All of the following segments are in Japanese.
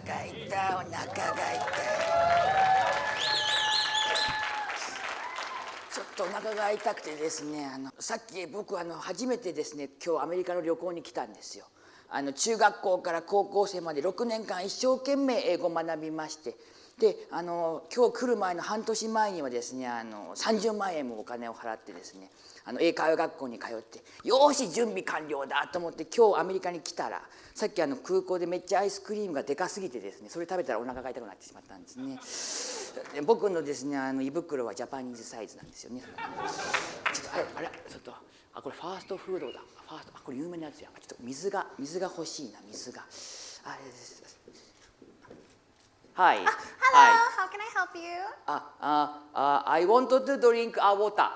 が痛い、お腹が痛い。ちょっとお腹が痛くてですね、さっき僕初めてですね、今日アメリカの旅行に来たんですよ。中学校から高校生まで6年間一生懸命英語を学びまして、で今日来る前の半年前にはですね30万円もお金を払ってですね英会話学校に通って、よーし準備完了だと思って今日アメリカに来たら、さっき空港でめっちゃアイスクリームがでかすぎてですね、それ食べたらお腹が痛くなってしまったんですね。僕のですね胃袋はジャパニーズサイズなんですよね。ちょっとあれちょっとこれファーストフードだ。これ有名なやつや。ちょっと水が欲しいな、水が。Hi. Hello, Hi. how can I help you? I want to drink water.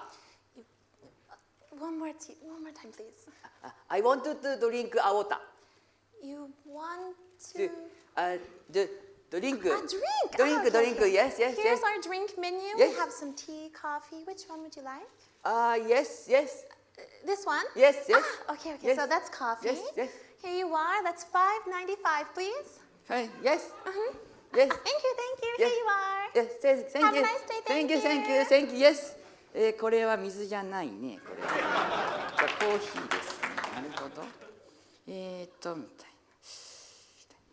One more time, please. I want to drink water. You want to... Drink. Drink. Okay. Yes. Here's our drink menu. Yes. We have some tea, coffee. Which one would you like? Yes. This one? Yes. Okay. Yes. So that's coffee. Yes. Here you are. That's $5.95, please. Yes. Yes. Yes. Thank you. Yes. Here you are. Yes. Thank Have a you. nice day. Thank you. Yes. これは水じゃないね。これは。じゃあコーヒーですね。なるほど。みたい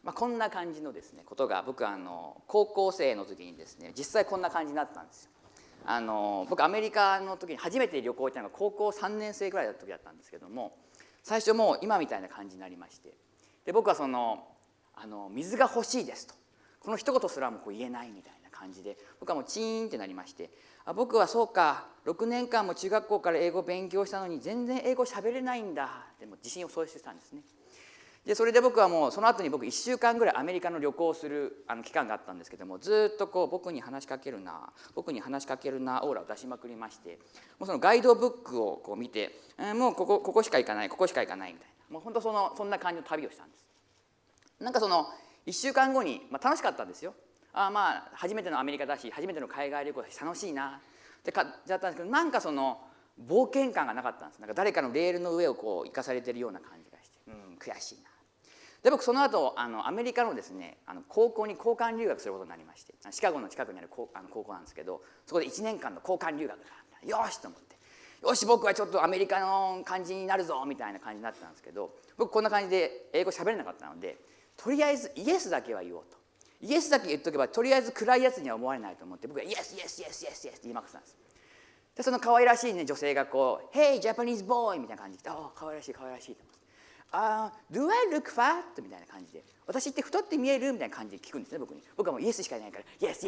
な。こんな感じのですねことが僕高校生の時にですね実際こんな感じになったんですよ。僕アメリカの時に初めて旅行行ったのが高校3年生ぐらいの時だったんですけども、最初もう今みたいな感じになりまして、で僕は水が欲しいですと、この一言すらも言えないみたいな感じで、僕はもうチーンってなりまして、僕はそうか6年間も中学校から英語を勉強したのに全然英語喋れないんだっても自信を喪失したんですね。でそれで僕はもうその後に1週間ぐらいアメリカの旅行をする期間があったんですけども、ずっと僕に話しかけるなオーラを出しまくりまして、もうそのガイドブックを見て、もうここしか行かないみたいな、もう本当そんな感じの旅をしたんです。なんか1週間後に、楽しかったんですよ。初めてのアメリカだし初めての海外旅行だし楽しいなって感じだったんですけど、なんか冒険感がなかったんです。なんか誰かのレールの上を行かされてるような感じがして、悔しいな。で僕その後アメリカのですね高校に交換留学することになりまして、シカゴの近くにある高校なんですけど、そこで1年間の交換留学だ。よしと思って、よし僕はちょっとアメリカの感じになるぞみたいな感じになってたんですけど、僕こんな感じで英語喋れなかったので、とりあえずイエスだけは言おうと。イエスだけ言っとけばとりあえず暗いやつには思われないと思って、僕はイエスって言いまくってたんです。でその可愛らしい、女性がHey Japanese boy みたいな感じで来て、可愛らしいと思って、Do I look fat? みたいな感じで、私って太って見えるみたいな感じで聞くんですね、僕に。僕はもうイエスしかいないから、イエス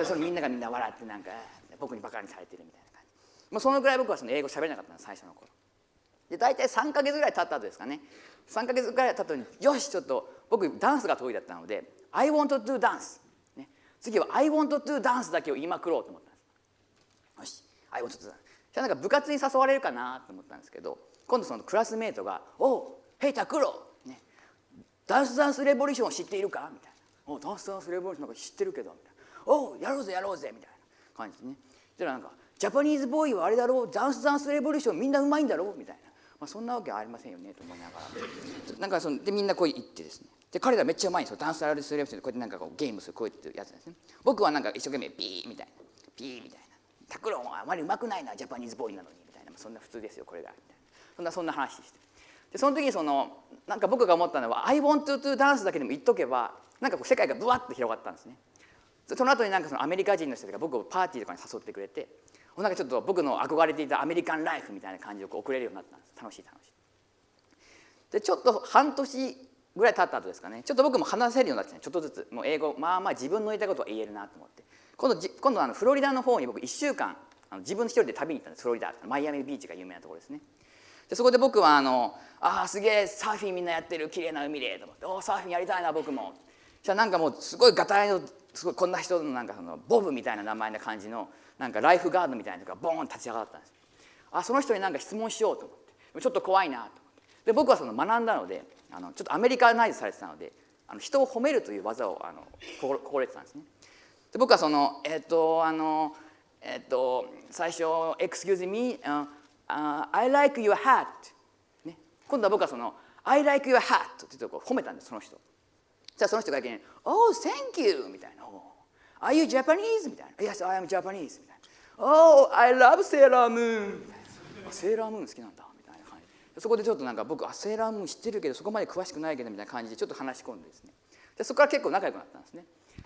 そのみんなが笑ってなんか僕にバカにされてるみたいな感じ。もうそのぐらい僕は英語喋れなかったんです、最初の頃。で大体3ヶ月ぐらい経った後ですかね、3ヶ月ぐらい経った後に、よしちょっと僕ダンスが得意だったので I want to do dance、次は I want to do dance だけを言いまくろうと思ったんです。よし I want to do dance。 じゃあなんか部活に誘われるかなと思ったんですけど、今度そのクラスメートが「おうヘイタクロダンスレボリューションを知っているか?」みたいな。「おダンスレボリューションなんか知ってるけど」みたいな。「おうやろうぜ」みたいな感じですね。じゃあなんか「ジャパニーズボーイはあれだろう、ダンスレボリューションみんなうまいんだろう」みたいな。そんなわけはありませんよねと思いながら、なんかでみんな言ってですね、で彼らめっちゃうまいんですよ。ダンスレボリューションでこうやってゲームするこういうやつですね。僕はなんか一生懸命ピーみたいなタクロンはあまりうまくないなジャパニーズボーイなのにみたいな、そんな普通ですよこれがみたいな、そんな話して、でその時になんか僕が思ったのは I want to dance だけでも言っとけばなんか世界がブワッと広がったんですね。その後になんかアメリカ人の人が僕をパーティーとかに誘ってくれて、なんかちょっと僕の憧れていたアメリカンライフみたいな感じを送れるようになったんです。楽しい。でちょっと半年ぐらい経った後ですかね、ちょっと僕も話せるようになって、ちょっとずつもう英語自分の言いたいことは言えるなと思って、今度フロリダの方に僕1週間自分一人で旅に行ったんです。フロリダマイアミビーチが有名なところですね。でそこで僕はすげえサーフィンみんなやってる綺麗な海でと思って、サーフィンやりたいな僕も。じゃあなんかもうすごいガタイのすごいこんな人のなんかボブみたいな名前な感じのなんかライフガードみたいなのがボーン立ち上がったんです。その人になんか質問しようと思って、ちょっと怖いなと思って、で僕は学んだのでちょっとアメリカナイズされてたので人を褒めるという技を心得てたんですね。で僕は最初「Excuse me、I like your hat、今度は僕は「I like your hat」って言って褒めたんです、その人。じゃあその人がいきなり「Oh, thank you」みたいな「Are you Japanese?」みたいな「Yes, I am Japanese」みたいな「Oh, I love Sailor Moon」みたいな「セーラームーン好きなんだ」みたいな感じで、そこでちょっとなんか僕セーラームーン知ってるけどそこまで詳しくないけどみたいな感じでちょっと話し込んでですね、でそこから結構仲良くなったんですね。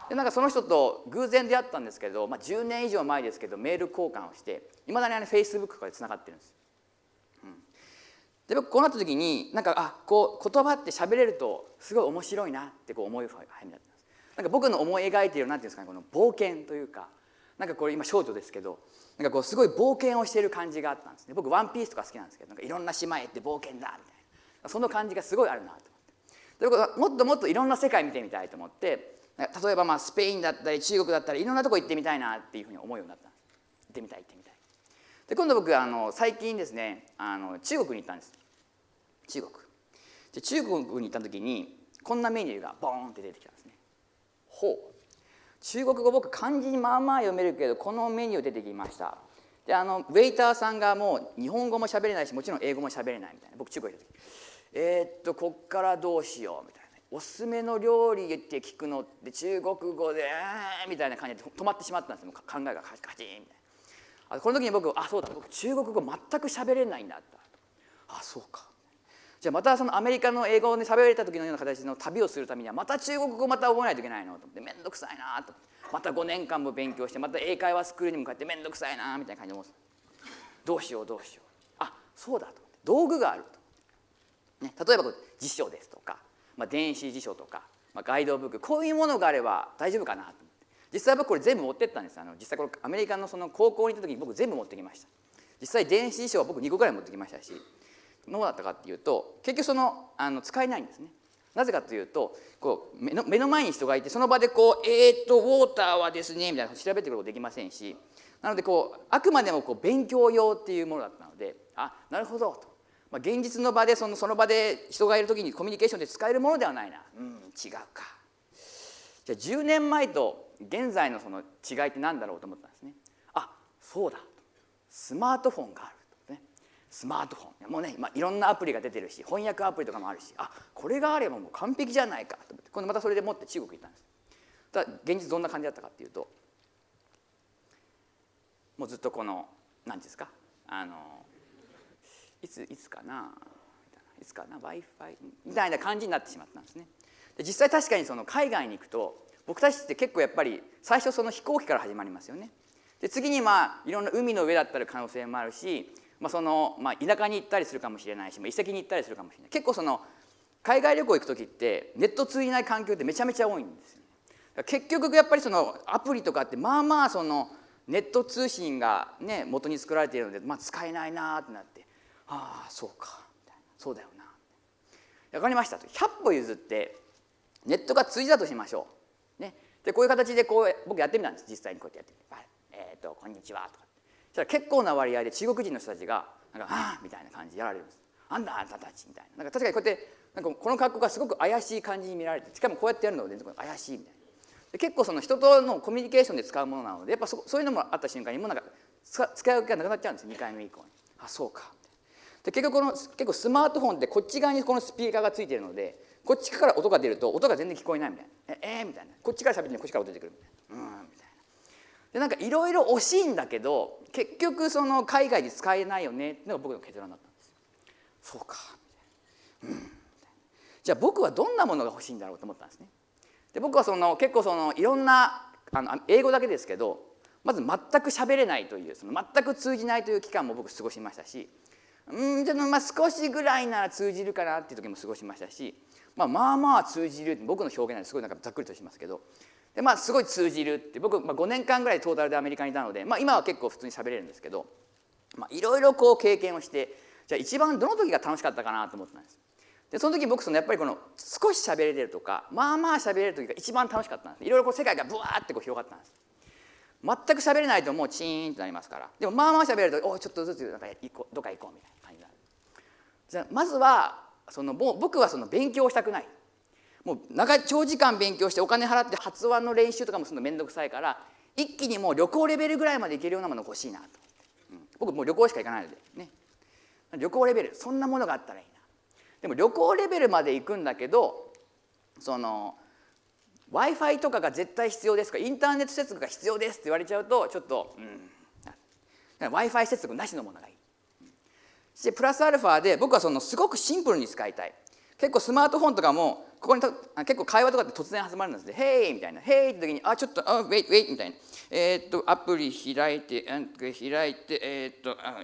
でなんかその人と偶然出会ったんですけど、10年以上前ですけどメール交換をしていまだにFacebook とかでつながってるんです。で僕こうなった時になんかこう言葉って喋れるとすごい面白いなってこう思い始めたんです。なんか僕の思い描いているなんていうんですかね、この冒険というか、なんかこれ今少女ですけどなんかこうすごい冒険をしている感じがあったんですね。僕ワンピースとか好きなんですけど、なんかいろんな島へ行って冒険だみたいな、その感じがすごいあるなと思って、で僕はもっともっといろんな世界見てみたいと思って、例えばスペインだったり中国だったりいろんなとこ行ってみたいなっていうふうに思うようになったんです。行ってみたい。で今度僕最近ですね中国に行ったんです。中国に行った時にこんなメニューがボーンって出てきたんですね。ほう、中国語僕漢字にまあまあ読めるけどこのメニュー出てきました。でウェイターさんがもう日本語も喋れないしもちろん英語も喋れないみたいな。僕中国行った時こっからどうしようみたいな、おすすめの料理って聞くのって中国語でみたいな感じで止まってしまったんですよ。考えがカチチンみたいな。この時に僕そうだ、僕中国語全く喋れないんだった。そうか、じゃあまたそのアメリカの英語で喋れた時のような形の旅をするためにはまた中国語また覚えないといけないのと思って、面倒くさいなと思って、また5年間も勉強してまた英会話スクールに向かって面倒くさいなみたいな感じで思ってた。どうしようそうだと思って、道具があると、ね、例えば辞書ですとか、電子辞書とか、ガイドブック、こういうものがあれば大丈夫かなと思って、実際僕これ全部持ってったんです。実際これアメリカのその高校に行った時に僕全部持ってきました。実際電子辞書は僕2個ぐらい持ってきましたし、どうだったかっていうと結局使えないんですね。なぜかというと目の前に人がいてその場でウォーターはですねみたいな調べてくることできませんし、なのであくまでも勉強用っていうものだったので、なるほどと、現実の場でその場で人がいる時にコミュニケーションで使えるものではないな、違うか。じゃあ10年前と現在のその違いって何だろうと思ったんですね。そうだ、スマートフォンがあるとね。スマートフォンもうね、いろんなアプリが出てるし翻訳アプリとかもあるし、これがあればもう完璧じゃないかと思って、今度またそれで持って中国行ったんです。ただ現実どんな感じだったかっていうと、もうずっと何ていうんですか、いつかな Wi-Fi みたいな感じになってしまったんですね。で実際確かに海外に行くと僕たちって結構やっぱり最初飛行機から始まりますよね。で次にいろんな海の上だったら可能性もあるし、田舎に行ったりするかもしれないし、遺跡に行ったりするかもしれない。結構海外旅行行く時ってネット通じない環境ってめちゃめちゃ多いんですよ。結局やっぱりアプリとかってネット通信がね元に作られているので、使えないなってなって、そうかみたいな、そうだよな、分かりましたと、100歩譲ってネットが通じたとしましょう、ね、でこういう形で僕やってみたんです。実際にこうやってやってこんにちはとか、そしたら結構な割合で中国人の人たちがなんかみたいな感じでやられるんです。なんだあんたたちみたいな、確かにこうやってこの格好がすごく怪しい感じに見られて、しかもこうやってやるので怪しいみたいな。で結構人とのコミュニケーションで使うものなので、やっぱそういうのもあった瞬間にもう使い分けがなくなっちゃうんです。2回目以降にそうかで、結局結構スマートフォンってこっち側にこのスピーカーがついているので、こっちから音が出ると音が全然聞こえないみたいな、みたいな、こっちから喋ってこっちから音出てくるみたいな、みたいな。でいろいろ惜しいんだけど結局海外で使えないよねっていうのが僕の結論だったんです。そうかみたいな、みたいな。じゃあ僕はどんなものが欲しいんだろうと思ったんですね。で僕は結構いろんな英語だけですけど、まず全く喋れないという全く通じないという期間も僕過ごしましたし、少しぐらいなら通じるかなっていう時も過ごしましたし、通じるって僕の表現なんですごいざっくりとしますけど、ですごい通じるって僕、5年間ぐらいトータルでアメリカにいたので、今は結構普通に喋れるんですけど、いろいろ経験をして、じゃあ一番どの時が楽しかったかなと思ったんです。でその時僕やっぱり少し喋れるとか喋れる時が一番楽しかったんです。いろいろ世界がブワーって広がったんです。全く喋れないともうチーンとなりますから。でも喋れるとちょっとずつどっか行こうみたいな感じになる。じゃあまずは僕は勉強したくない。もう長時間勉強してお金払って発話の練習とかもするの面倒くさいから、一気にもう旅行レベルぐらいまでいけるようなものが欲しいなと思って、僕もう旅行しか行かないのでね、旅行レベルそんなものがあったらいいな。でも旅行レベルまで行くんだけど Wi-Fi とかが絶対必要ですか、インターネット接続が必要ですって言われちゃうとちょっと、Wi-Fi 接続なしのものがいい。そしてプラスアルファで僕はすごくシンプルに使いたい。結構スマートフォンとかもここに結構会話とかって突然始まるんですね。Hey みたいな。Hey って時にちょっとwait みたいな。アプリ開いて何とか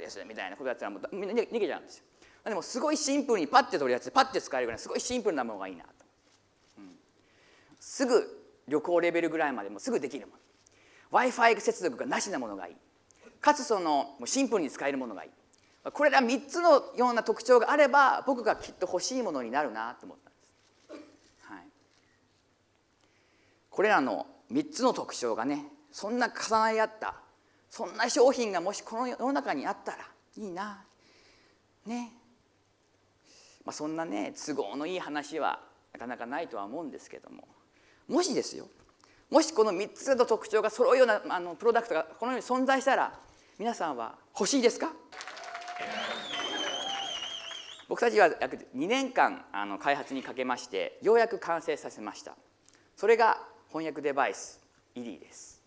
ですみたいなことやったらもうみんな逃げちゃうんですよ。でもすごいシンプルにパッて取るやつ、パッて使えるぐらいすごいシンプルなものがいいなと。すぐ旅行レベルぐらいまでもすぐできるもの。Wi-Fi 接続がなしなものがいい。かつもうシンプルに使えるものがいい。これら3つのような特徴があれば僕がきっと欲しいものになるなと思ったんです。はい、これらの3つの特徴がね、そんな重なり合ったそんな商品がもしこの世の中にあったらいいなね。そんなね都合のいい話はなかなかないとは思うんですけども、もしですよ、もしこの3つの特徴が揃うようなプロダクトがこのように存在したら皆さんは欲しいですか？僕たちは約2年間開発にかけましてようやく完成させました。それが翻訳デバイスイリーです。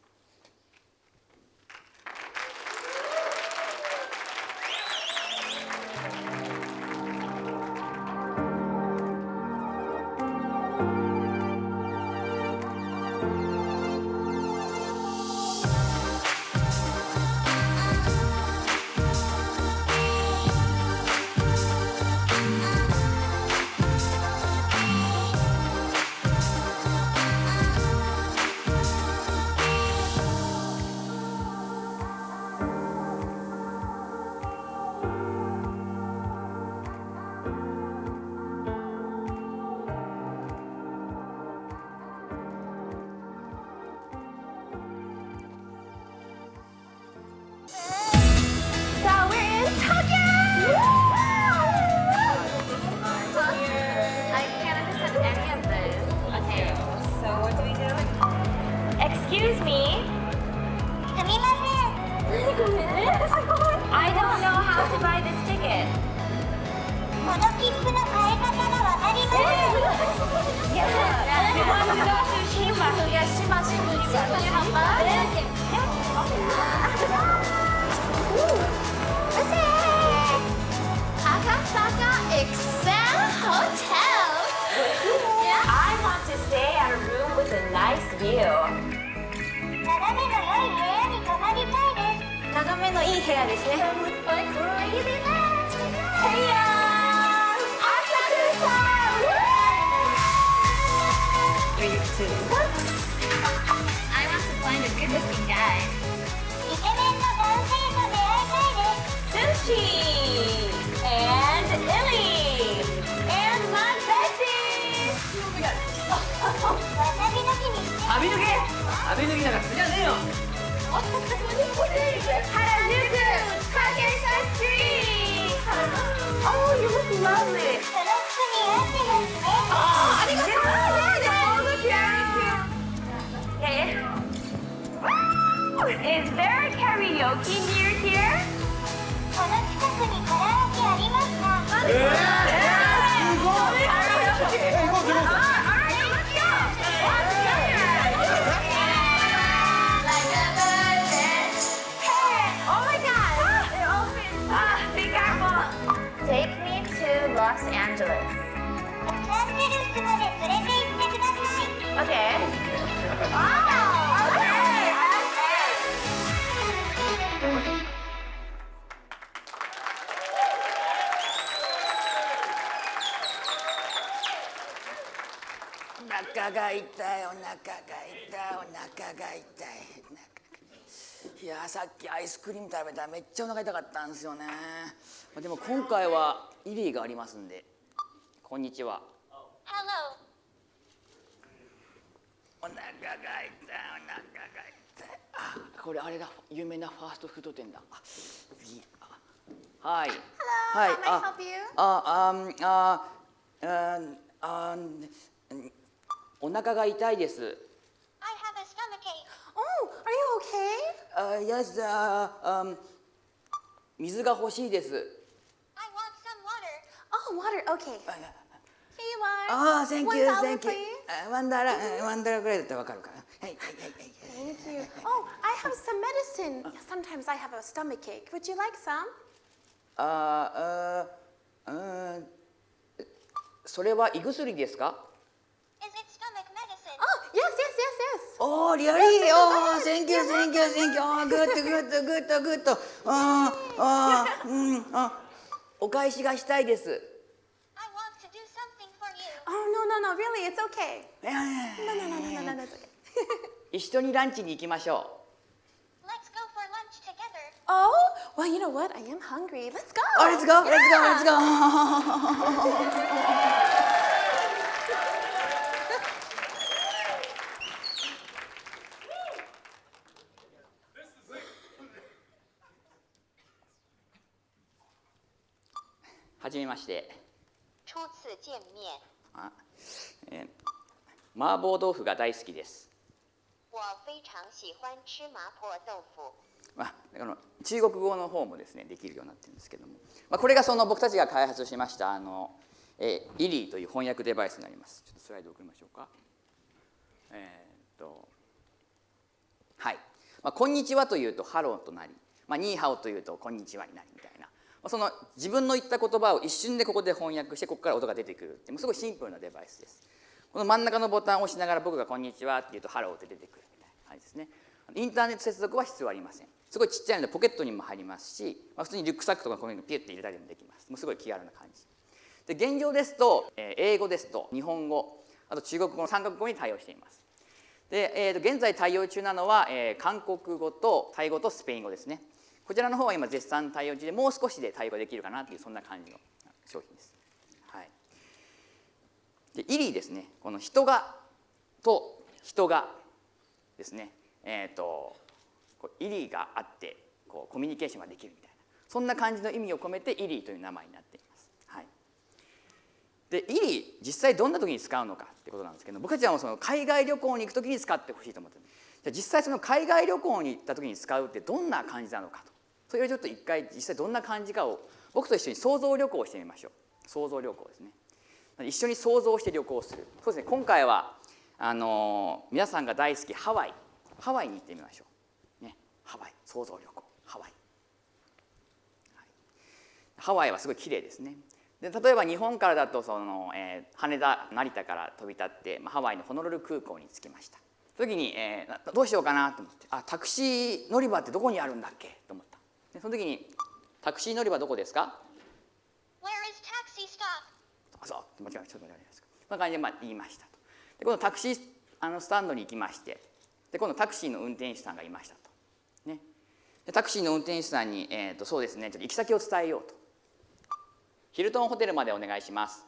Excuse me. I don't know how to buy this ticket. Yeah. You want to go to Shima? Yeah, Shima. Can you help us? Akasaka Excel Hotel. I want to stay at a room with a nice view. 眺めのいい部屋ですね。I want to find a good-looking guy. Sushi and Illy and my bestie. 旅抜きなんか好きじゃねえよ。Harajuku Kagesha Street. Oh, you look lovely. Oh, ありがとう。Okay. Is there a karaoke near here? この近くにカラオケありますか？すごい。行こう。Take me to Los Angeles. ロサンゼルスまで連れて行ってください。Okay. Okay. お腹が痛い、お腹が痛い。いやさっきアイスクリーム食べたらめっちゃお腹痛かったんですよね。でも今回はイリーがありますんで。こんにちは。 Hello. お腹が痛い。これあれだ、有名なファーストフード店だ。はい。Hello, how may I help you? お腹が痛いです。 I have a stomachache. Oh, are you okay? Yes, 水が欲しいです。 I want some water. Oh, water. Okay. Here you are. Thank $1, you. please. ワンダーラワンダーラぐらいだったらわかるかな。はいはいはいはい。 Thank you. Oh, I have some medicine. Sometimes I have a stomach ache. Would you like some? それは胃薬ですか？ Is it stomach medicine? Oh, yes, yes, yes, yes. おー、リアリー、おー、センキュー、センキュー、センキュー、おー、グッド、グッド、グッド、グッド、お返しがしたいです。I want to do something for you. Oh, no, no, no, really, it's okay. No, no, no, no, no, no, no, it's okay. 一緒にランチに行きましょ Let's go for lunch together. Oh, well, you know what? I am hungry. Let's go. う。Let's go, let's go, let's go. はじめまして。初次见面。麻婆豆腐が大好きです。我非常喜欢吃麻婆豆腐。中国語の方もですねできるようになってるんですけども、これがその僕たちが開発しましたイリーという翻訳デバイスになります。ちょっとスライド送りましょうか。はい、こんにちはというとハローとなり、ニーハオというとこんにちはになりみたいな、その自分の言った言葉を一瞬でここで翻訳してここから音が出てくるっていうすごいシンプルなデバイスです。この真ん中のボタンを押しながら僕がこんにちはって言うとハローって出てくるみたいな感じですね。インターネット接続は必要ありません。すごいちっちゃいのでポケットにも入りますし、普通にリュックサックとかこういうのピュッて入れたりもできます。もうすごい気軽な感じで、現状ですと英語ですと日本語、あと中国語の3カ国語に対応しています。で、現在対応中なのは、韓国語とタイ語とスペイン語ですね。こちらの方は今絶賛対応中で、もう少しで対応ができるかなというそんな感じの商品です。はい、でイリーですね、この人がと人がですね、イリーがあってコミュニケーションができるみたいな、そんな感じの意味を込めてイリーという名前になっています。はい、でイリー実際どんな時に使うのかってことなんですけど、僕たちはその海外旅行に行く時に使ってほしいと思ってる。じゃあ実際その海外旅行に行った時に使うってどんな感じなのかと、それをちょっと一回実際どんな感じかを僕と一緒に想像旅行をしてみましょう。想像旅行ですね。一緒に想像して旅行する。そうですね、今回は皆さんが大好きハワイに行ってみましょう、ね、ハワイ想像旅行ハワイ、はい、ハワイはすごい綺麗ですね。で例えば日本からだと羽田成田から飛び立って、ハワイのホノルル空港に着きました。時に、どうしようかなと思って、タクシー乗り場ってどこにあるんだっけと思った。でその時にタクシー乗り場どこですか？ Where is taxi stop? そう間違えました。ちょっと間違えました。そんな感じで言いましたと。で今度タクシースタンドに行きまして、で今度タクシーの運転手さんがいましたと、ね、でタクシーの運転手さんに、そうですね、ちょっと行き先を伝えようと。ヒルトンホテルまでお願いします。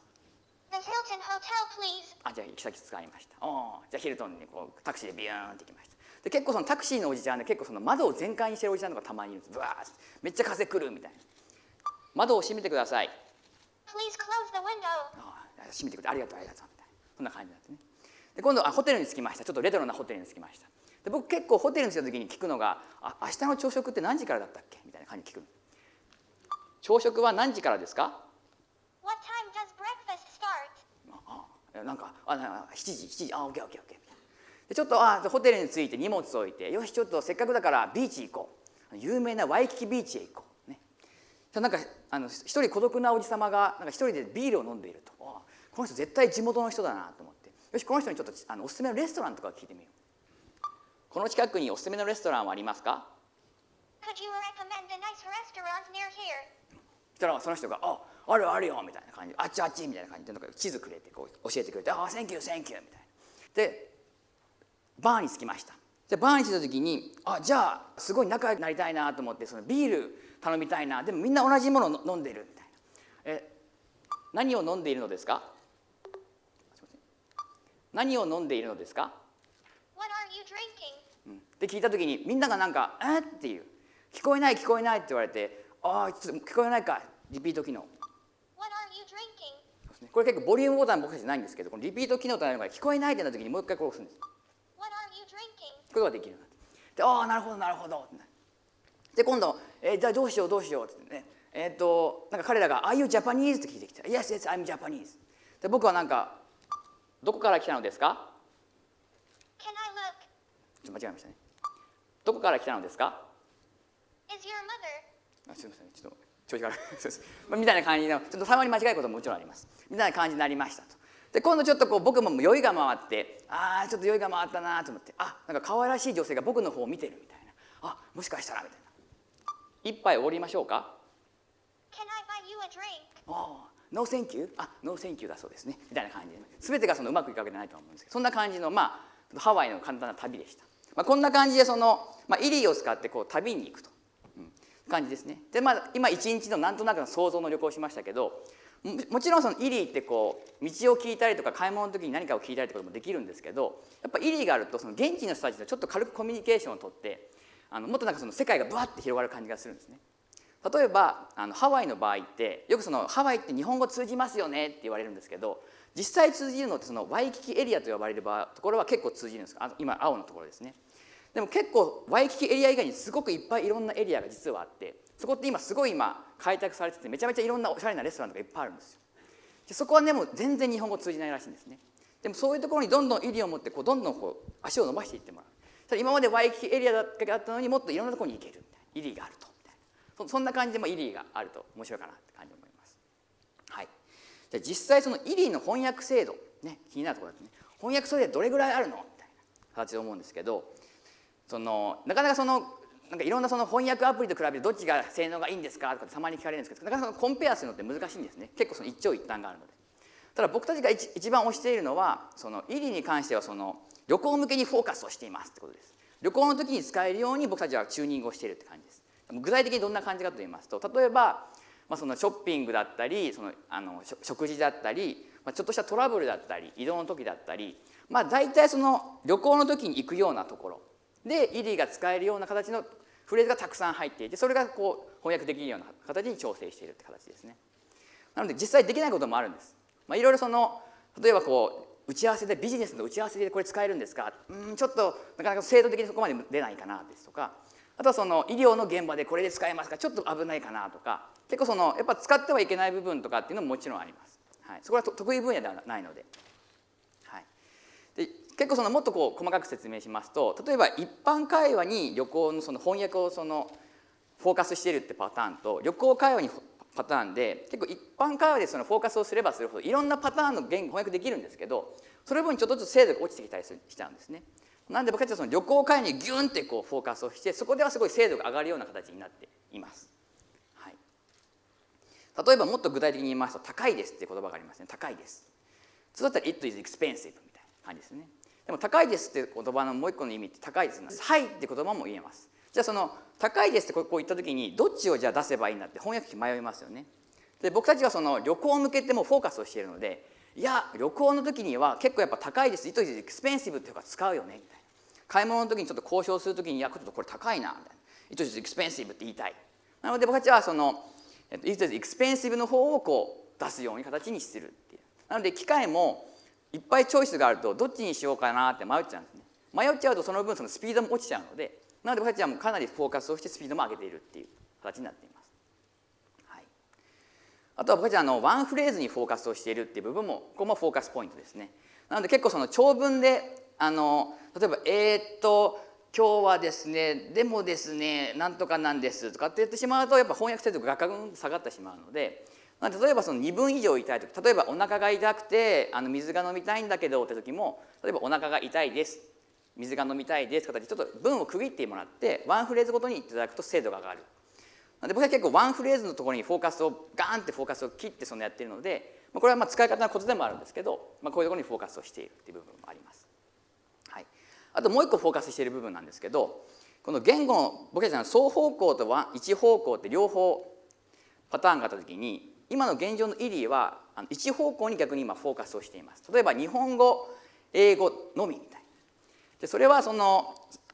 The Hilton Hotel, please. じゃあ行き先使いました。じゃあヒルトンにタクシーでビューンって行きました。で結構そのタクシーのおじちゃんで結構その窓を全開にしてるおじちゃんとかたまにいるんです。ブワーッめっちゃ風来るみたいな。窓を閉めてください。 Please close the window. 閉めてくれてありがとうありがとうみたいな、そんな感じなんですね。で今度ホテルに着きました。ちょっとレトロなホテルに着きました。で僕結構ホテルに着いた時に聞くのが明日の朝食って何時からだったっけみたいな感じで聞くの。朝食は何時からですか？ What time does breakfast start? なんか7時オッケーオッケーオッケーみたいな。でちょっとホテルに着いて荷物置いて、よしちょっとせっかくだからビーチ行こう、有名なワイキキビーチへ行こうね。なんか一人孤独なおじさまがなんか一人でビールを飲んでいると、この人絶対地元の人だなと思って、よしこの人にちょっとおすすめのレストランとか聞いてみよう。この近くにおすすめのレストランはありますか？ Could you recommend a nice restaurant near here? そしたらその人があるあるよみたいな感じで、あっちあっちみたいな感じでなんか地図くれて教えてくれて、センキューセンキューみたいな。でバーに着きました。でバーに着いた時にじゃあすごい仲良くなりたいなと思って、そのビール頼みたいな、でもみんな同じものを飲んでるみたいな。何を飲んでいるのですか？何を飲んでいるのですか？ What are you drinking? って聞いた時にみんながなんかっていう、聞こえない聞こえないって言われて、ちょっと聞こえないかリピート機能。 What are you drinking? これ結構ボリュームボタン僕たちないんですけど、このリピート機能というのが聞こえないってなった時にもう一回こう押すんです。 What are you drinking? こういうことができるようになって、でなるほどなるほど。で今度、じゃあどうしようどうしようってね、なんか彼らが「Are you Japanese?」って聞いてきて「Yes, yes, I'm Japanese」で僕はなんかどこから来たのですか？ Can I look? ちょっと間違えましたね。どこから来たのですか？ Is your mother? すみません、ちょっと調子が悪いそうです、みたいな感じのちょっとたまに間違えることももちろんありますみたいな感じになりましたと。で今度ちょっとこう僕も酔いが回ってちょっと酔いが回ったなと思ってなんか可愛らしい女性が僕の方を見てるみたいなもしかしたらみたいな一杯おごりましょうか？ Can I buy you a drink? ノーセンキューノーセンキューだそうですねみたいな感じで全てがうまくいくわけじゃないと思うんですけどそんな感じのハワイの簡単な旅でした。こんな感じでイリーを使ってこう旅に行くと、感じですね。で今一日のなんとなくの想像の旅行をしましたけどもちろんイリーってこう道を聞いたりとか買い物の時に何かを聞いたりとかもできるんですけどやっぱイリーがあると現地の人たちとちょっと軽くコミュニケーションをとってもっとなんか世界がブワッて広がる感じがするんですね。例えばハワイの場合ってよくハワイって日本語通じますよねって言われるんですけど実際通じるのってワイキキエリアと呼ばれるところは結構通じるんです。今青のところですね。でも結構ワイキキエリア以外にすごくいっぱいいろんなエリアが実はあってそこってすごい開拓されててめちゃめちゃいろんなおしゃれなレストランとかいっぱいあるんですよ。でそこはねもう全然日本語通じないらしいんですね。でもそういうところにどんどんイリを持ってどんどん足を伸ばしていってもらう。今までワイキキエリアだけだったのにもっといろんなところに行けるみたいなイリがあるとみたいなそんな感じでイリがあると面白いかなって感じで思います。はい、じゃあ実際イリの翻訳精度ね気になるところですね。翻訳精度どれぐらいあるのみたいな形で思うんですけどなかなかなんかいろんな翻訳アプリと比べてどっちが性能がいいんですかとかたまに聞かれるんですけどなかなかコンペアするのって難しいんですね。結構一長一短があるので。ただ僕たちが一番推しているのはイリに関しては旅行向けにフォーカスをしていますってことです。旅行の時に使えるように僕たちはチューニングをしているって感じです。具体的にどんな感じかと言いますと例えば、ショッピングだったり食事だったり、ちょっとしたトラブルだったり移動の時だったり大体旅行の時に行くようなところでイリが使えるような形のフレーズがたくさん入っていてそれが翻訳できるような形に調整しているって形ですね。なので実際できないこともあるんです。いろいろ例えば打ち合わせでビジネスの打ち合わせでこれ使えるんですかちょっとなかなか制度的にそこまで出ないかなですとかあとは医療の現場でこれで使えますかちょっと危ないかなとか結構やっぱ使ってはいけない部分とかっていうのももちろんあります。はい、そこは得意分野ではないので。はい、で結構もっと細かく説明しますと例えば一般会話に旅行の翻訳をフォーカスしているってパターンと旅行会話にパターンで結構一般会話でフォーカスをすればするほどいろんなパターンの言語翻訳できるんですけどその分ちょっとずつ精度が落ちてきたりしちゃうんですね。なんで僕たちは旅行会話にギュンってフォーカスをしてそこではすごい精度が上がるような形になっています。はい、例えばもっと具体的に言いますと高いですっていう言葉がありますね。高いです。普通だったら It is expensive みたいな感じですね。でも高いですっていう言葉のもう一個の意味って高いです。はいって言葉も言えます。じゃあ高いですってこう言った時にどっちをじゃあ出せばいいんだって翻訳機迷いますよね。で僕たちは旅行向けてもフォーカスをしているのでいや旅行の時には結構やっぱ高いです It is expensive っていうか使うよねみたいな買い物の時にちょっと交渉する時にいやちょっとこれ高いなみたいな It is expensive って言いたい。なので僕たちはIt is expensive の方を出すように形にするっていう。なので機械もいっぱいチョイスがあるとどっちにしようかなって迷っちゃうんですね。迷っちゃうとその分スピードも落ちちゃうのでなので僕たちはもうかなりフォーカスをしてスピードも上げているっていう形になっています。はい、あとは僕たちはワンフレーズにフォーカスをしているっていう部分もここもフォーカスポイントですね。なので結構長文で例えば今日はですねでもですねなんとかなんですとかって言ってしまうとやっぱ翻訳精度がガクンと下がってしまうので例えば2分以上痛い時例えばお腹が痛くて水が飲みたいんだけどって時も例えばお腹が痛いです水が飲みたいですとかちょっと文を区切ってもらってワンフレーズごとに言っていただくと精度が上がる。なので僕は結構ワンフレーズのところにフォーカスをガーンってフォーカスを切ってやってるのでこれは使い方のコツでもあるんですけど、こういうところにフォーカスをしているっていう部分もあります。はい、あともう一個フォーカスしている部分なんですけどこの言語の僕たちの双方向と一方向って両方パターンがあった時に今の現状のイリーは一方向に逆に今フォーカスをしています。例えば日本語英語のみみたいな。でそれは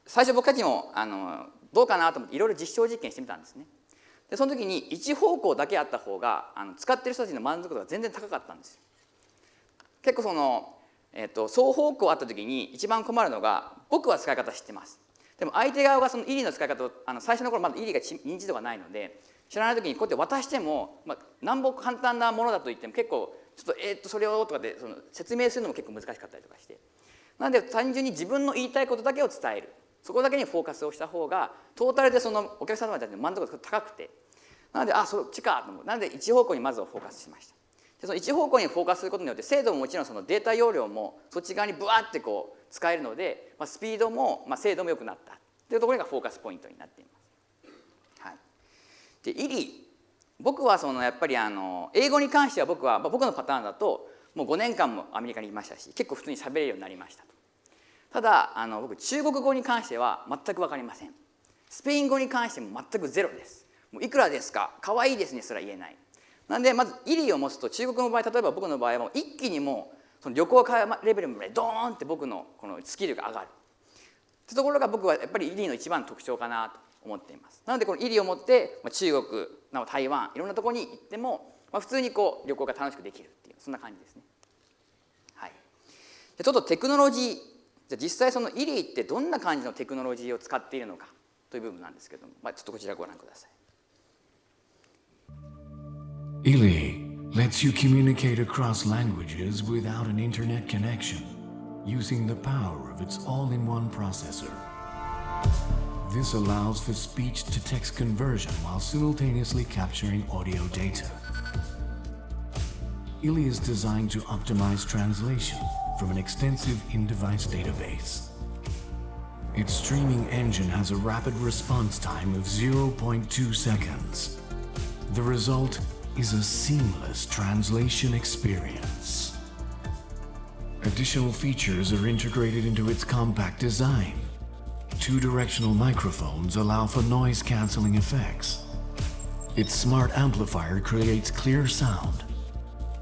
最初僕たちもどうかなと思っていろいろ実証実験してみたんですね。でその時に一方向だけあった方が使ってる人たちの満足度が全然高かったんですよ。結構双方向あった時に一番困るのが僕は使い方知ってます。でも相手側がイリの使い方を最初の頃まだイリが認知度がないので知らない時にこうやって渡してもなんぼ簡単なものだと言っても結構ちょっとそれをとかで説明するのも結構難しかったりとかして、なので単純に自分の言いたいことだけを伝える、そこだけにフォーカスをした方がトータルでお客様たちの満足度が高くて、なのでそっちかと思う。なので一方向にまずはフォーカスしました。でその一方向にフォーカスすることによって精度ももちろんデータ容量もそっち側にブワーって使えるので、スピードも、精度も良くなったというところがフォーカスポイントになっています。はい、でイリ僕はやっぱり英語に関しては僕のパターンだともう5年間もアメリカにいましたし、結構普通に喋れるようになりましたと。ただ僕中国語に関しては全く分かりません。スペイン語に関しても全くゼロです。もういくらですか、可愛いですねすら言えない。なんでまずイリを持つと、中国の場合例えば僕の場合はもう一気にもう旅行会話レベルまでドーンって僕のこのスキルが上がるってところが僕はやっぱりイリの一番の特徴かなと思っています。なのでこのイリを持って中国、台湾いろんなところに行っても、普通に旅行が楽しくできるっていうそんな感じですね。はい、でちょっとテクノロジー、じゃあ実際イリってどんな感じのテクノロジーを使っているのかという部分なんですけども、ちょっとこちらご覧ください。Ili lets you communicate across languages without an internet connection, using the power of its all-in-one processor. This allows for speech-to-text conversion while simultaneously capturing audio data. Ili is designed to optimize translation from an extensive in-device database. Its streaming engine has a rapid response time of 0.2 seconds. The result is a seamless translation experience. Additional features are integrated into its compact design. Two-directional microphones allow for noise-canceling effects. Its smart amplifier creates clear sound.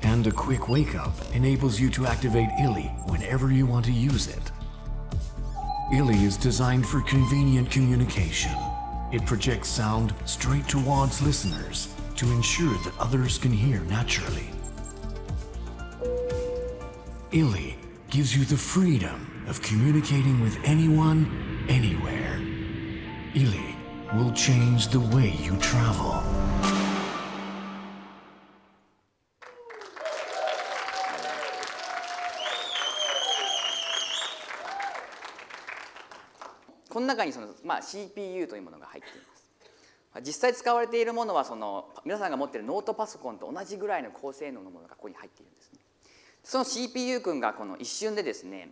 And a quick wake-up enables you to activate Ili whenever you want to use it. Ili is designed for convenient communication. It projects sound straight towards listeners to ensure that others can hear naturally. Ili gives you the freedom of communicating with anyone, anywhere. Ili will change the way you travel. この中にCPU というものが入っています。実際使われているものは皆さんが持っているノートパソコンと同じぐらいの高性能のものがここに入っているんですね。その CPU 君がこの一瞬でですね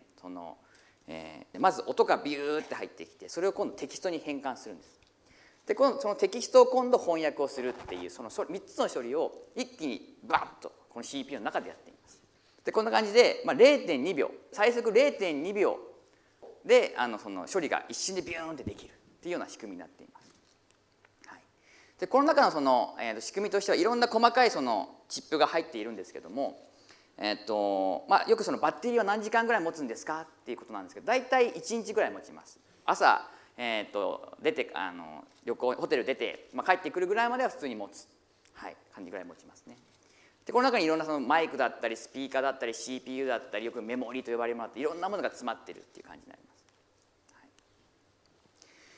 まず音がビューって入ってきて、それを今度テキストに変換するんです。でそのテキストを今度翻訳をするっていう3つの処理を一気にバッとこの CPU の中でやっています。でこんな感じで、0.2 秒最速 0.2 秒でその処理が一瞬でビューンってできるっていうような仕組みになっています。でこの中の仕組みとしてはいろんな細かいチップが入っているんですけども、よくバッテリーは何時間ぐらい持つんですかっていうことなんですけど、大体1日ぐらい持ちます。朝、出てホテル出て、帰ってくるぐらいまでは普通に持つ、感じぐらい持ちますね。でこの中にいろんなマイクだったりスピーカーだったり CPU だったりよくメモリと呼ばれるものだっていろんなものが詰まってるっていう感じになります。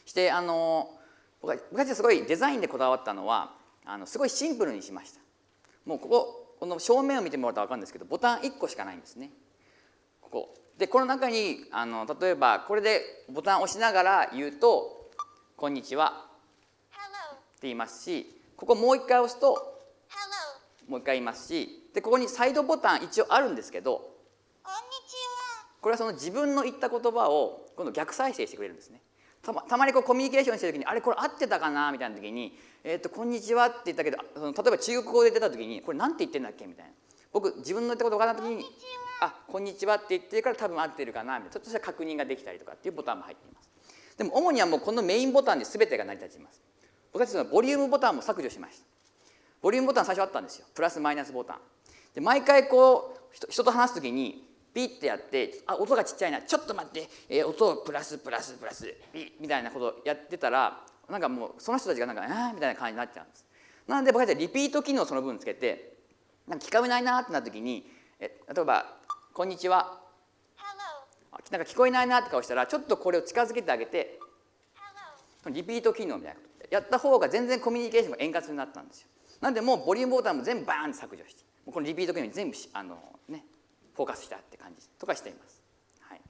して僕たちすごいデザインでこだわったのはすごいシンプルにしました。もうこの正面を見てもらったら分かるんですけど、ボタン1個しかないんですね。この中に例えばこれでボタンを押しながら言うと「こんにちは」って言いますし、ここもう一回押すと「もう一回言いますし、でここにサイドボタン一応あるんですけど、これは自分の言った言葉を今度逆再生してくれるんですね。たまにコミュニケーションしてる時に「あれこれ合ってたかな?」みたいな時に「こんにちは」って言ったけど、例えば中国語で出た時に「これなんて言ってんだっけ?」みたいな、僕自分の言ったこと分からない時に「あこんにちは」って言ってるから多分合ってるかなみたいな、ちょっとした確認ができたりとかっていうボタンも入っています。でも主にはもうこのメインボタンで全てが成り立ちます。僕たちのボリュームボタンも削除しました。ボリュームボタン最初あったんですよ。プラスマイナスボタンで、毎回人と話す時にピッてやって「あ音がちっちゃいな、ちょっと待って、音をプラスプラスプラスピッ」みたいなことをやってたら、なんかもうその人たちがなんか「みたいな感じになっちゃうんです。なので僕たちはリピート機能をその分つけて、なんか聞こえないなってなった時に例えば「こんにちは」なんか聞こえないなって顔したらちょっとこれを近づけてあげてリピート機能みたいなことやった方が全然コミュニケーションが円滑になったんですよ。なんでもうボリュームボタンも全部バーンって削除して、このリピート機能に全部フォーカスしたって感じとかしています。はい、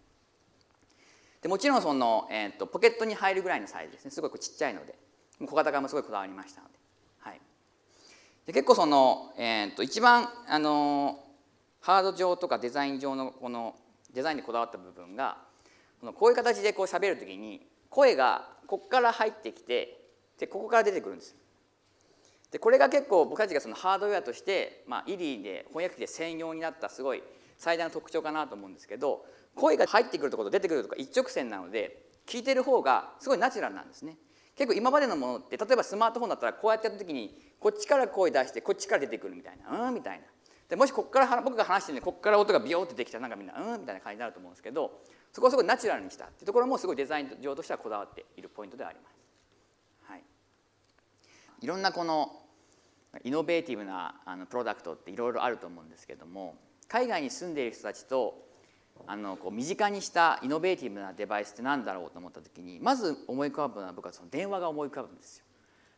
でもちろんその、ポケットに入るぐらいのサイズですね。すごいちっちゃいので小型化もすごいこだわりましたので。はい、で結構その、一番ハード上とかデザイン上のこのデザインでこだわった部分がこういう形でこう喋るときに声がここから入ってきてでここから出てくるんですよ。でこれが結構僕たちがそのハードウェアとして、イリーで翻訳機で専用になったすごい最大の特徴かなと思うんですけど、声が入ってくるところと出てくるところが一直線なので聞いてる方がすごいナチュラルなんですね。結構今までのものって例えばスマートフォンだったらこうやってやった時にこっちから声出してこっちから出てくるみたいなみたいな。でもしここから僕が話してるんでここから音がビヨーってできたらなんかみんなみたいな感じになると思うんですけど、そこをすごいナチュラルにしたっていうところもすごいデザイン上としてはこだわっているポイントではあります。はい、いろんなこのイノベーティブなプロダクトっていろいろあると思うんですけども、海外に住んでいる人たちとこう身近にしたイノベーティブなデバイスって何だろうと思った時にまず思い浮かぶのは僕はその電話が思い浮かぶんですよ。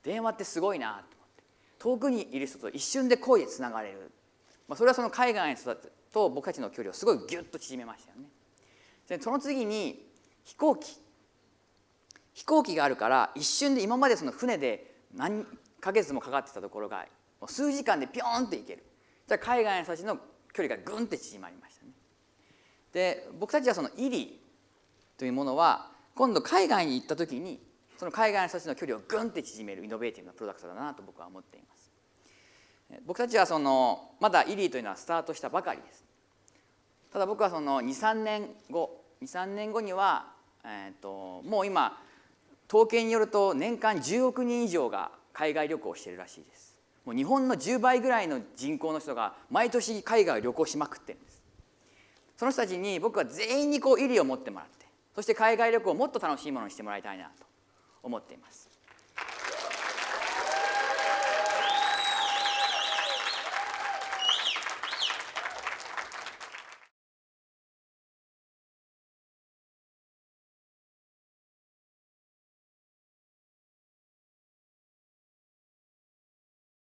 電話ってすごいなと思って、遠くにいる人と一瞬で声でつながれる、それはその海外の人と僕たちの距離をすごいギュッと縮めましたよね。でその次に飛行機があるから一瞬で今までその船で何ヶ月もかかってたところが数時間でピョーンって行ける。じゃあ海外の人たちの距離がグンって縮まりましたね。で僕たちはそのイリーというものは今度海外に行った時にその海外の人たちの距離をグンって縮めるイノベーティブなプロダクトだなと僕は思っています。僕たちはそのまだイリーというのはスタートしたばかりです。ただ僕はその23年後には、もう今統計によると年間10億人以上が海外旅行をしているらしいです。もう日本の10倍ぐらいの人口の人が毎年海外を旅行しまくってるんです。その人たちに僕は全員にこうイリーを持ってもらって、そして海外旅行をもっと楽しいものにしてもらいたいなと思っています。